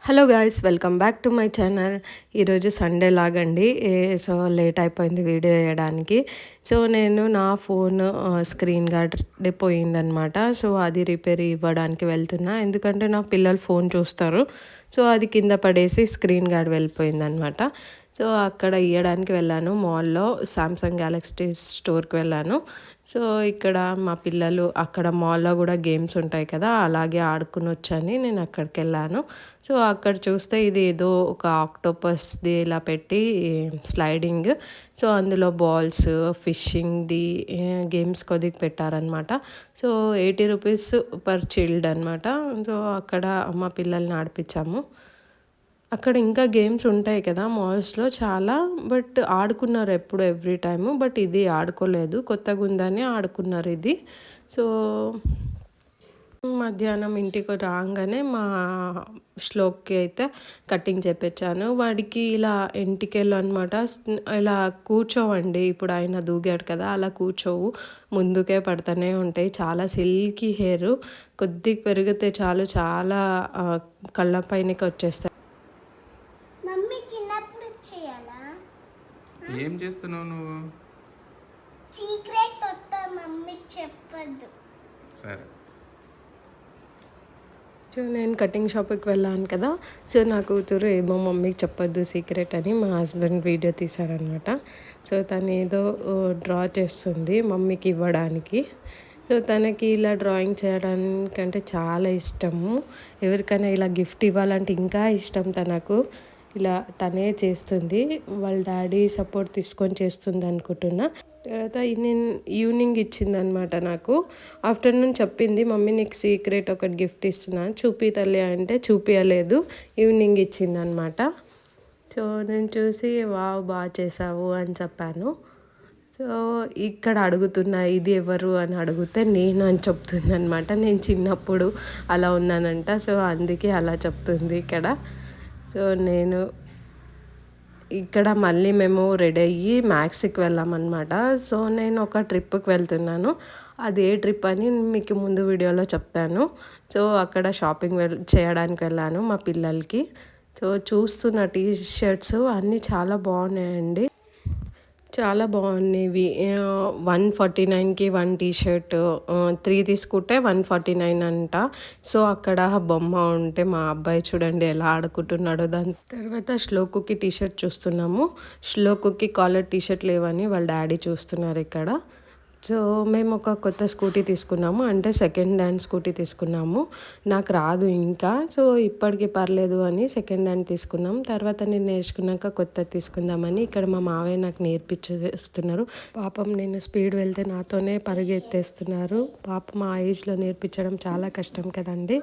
Hello guys, welcome back to my channel. ఈరోజు Sunday లాగండి. So late అయిపోయింది video వేయడానికి. సో నేను నా ఫోన్ స్క్రీన్ గార్డ్ పోయిందనమాట. సో అది రిపేర్ ఇవ్వడానికి వెళ్తున్నా, ఎందుకంటే నా పిల్లలు ఫోన్ చూస్తారు. సో అది కింద పడేసి స్క్రీన్ గార్డ్ వెళ్ళిపోయిందనమాట. సో అక్కడ ఇవ్వడానికి వెళ్ళాను. మాల్లో సామ్సంగ్ గ్యాలక్సీ స్టోర్కి వెళ్ళాను. సో ఇక్కడ మా పిల్లలు అక్కడ మాల్లో కూడా గేమ్స్ ఉంటాయి కదా, అలాగే ఆడుకుని వచ్చని నేను అక్కడికి వెళ్ళాను. సో అక్కడ చూస్తే ఇది ఏదో ఒక ఆక్టోపస్ది ఇలా పెట్టి స్లైడింగ్, సో అందులో బాల్స్ ఫిషింగ్ది గేమ్స్ కొద్దిగా పెట్టారనమాట. సో 80 రూపీస్ పర్ చిల్డ్ అనమాట. సో అక్కడ మా పిల్లల్ని ఆడిపించాము. అక్కడ ఇంకా గేమ్స్ ఉంటాయి కదా మాల్స్లో చాలా, బట్ ఆడుకున్నారు ఎప్పుడు ఎవ్రీ టైము, బట్ ఇది ఆడుకోలేదు, కొత్తగా ఉందని ఆడుకున్నారు ఇది. సో మధ్యాహ్నం ఇంటికి రాగానే మా శ్లోక్కి అయితే కటింగ్ చేపించాను. వాడికి ఇలా ఎంటికెళ్ళు అనమాట, ఇలా కూర్చోవండి. ఇప్పుడు ఆయన దూగాడు కదా, అలా కూర్చోవు, ముందుకే పడుతూనే ఉంటాయి. చాలా సిల్కీ హెయిర్, కొద్దిగా పెరిగితే చాలు చాలా కళ్ళ పైనకి వచ్చేస్తాయి. మమ్మీ చిన్నప్పుడు చేయాలా? ఏం చేస్తున్నావు నువ్వు? సీక్రెట్ మొత్తం మమ్మీకి చెప్పొద్దు. సరే. సో నేను కటింగ్ షాప్కి వెళ్ళాను కదా, సో నా కూతురు ఏమో మమ్మీకి చెప్పొద్దు సీక్రెట్ అని మా హస్బెండ్ వీడియో తీశారనమాట. సో తను ఏదో డ్రా చేస్తుంది మమ్మీకి ఇవ్వడానికి. సో తనకి ఇలా డ్రాయింగ్ చేయడానికంటే చాలా ఇష్టము. ఎవరికైనా ఇలా గిఫ్ట్ ఇవ్వాలంటే ఇంకా ఇష్టం తనకు. ఇలా తనే చేస్తుంది, వాళ్ళ డాడీ సపోర్ట్ తీసుకొని చేస్తుంది అనుకుంటున్నా. తర్వాత నేను ఈవినింగ్ ఇచ్చిందనమాట నాకు. ఆఫ్టర్నూన్ చెప్పింది, మమ్మీ నీకు సీక్రెట్ ఒకటి గిఫ్ట్ ఇస్తున్నాను చూపి తల్లి అంటే చూపించలేదు, ఈవినింగ్ ఇచ్చిందనమాట. సో నేను చూసి వావ్ బాగా చేసావు అని చెప్పాను. సో ఇక్కడ అడుగుతున్నా ఇది ఎవరు అని అడిగితే నేను అని చెప్తుంది అనమాట. నేను చిన్నప్పుడు అలా ఉన్నానంట, సో అందుకే అలా చెప్తుంది ఇక్కడ. సో నేను ఇక్కడ మళ్ళీ మేము రెడీ అయ్యి మ్యాక్స్కి వెళ్ళామన్నమాట. సో నేను ఒక ట్రిప్కి వెళ్తున్నాను, అది ఏ ట్రిప్ అని మీకు ముందు వీడియోలో చెప్తాను. సో అక్కడ షాపింగ్ చేయడానికి వెళ్ళాను మా పిల్లలకి. సో చూస్తున్న టీ షర్ట్స్ అన్నీ చాలా బాగున్నాయండి, చాలా బాగున్నాయి. 149కి 1 టీషర్ట్, 3 తీసుకుంటే 149 అంట. సో అక్కడ బొమ్మ ఉంటే మా అబ్బాయి చూడండి ఎలా ఆడుకుంటున్నాడో. దాని తర్వాత శ్లోకుకి టీషర్ట్ చూస్తున్నాము. శ్లోకుకి కాలర్ టీషర్ట్ లేవని వాళ్ళ డాడీ చూస్తున్నారు ఇక్కడ. సో మేము ఒక కొత్త స్కూటీ తీసుకున్నాము, అంటే సెకండ్ హ్యాండ్ స్కూటీ తీసుకున్నాము. నాకు రాదు ఇంకా, సో ఇప్పటికి పర్లేదు అని సెకండ్ హ్యాండ్ తీసుకున్నాం. తర్వాత నేను నేర్చుకున్నాక కొత్త తీసుకుందామని ఇక్కడ మా మావయ్య నాకు నేర్పించేస్తున్నారు. పాపం నేను స్పీడ్ వెళ్తే నాతోనే పరిగెత్తేస్తున్నారు. పాపం ఆ ఏజ్లో నేర్పించడం చాలా కష్టం కదండి.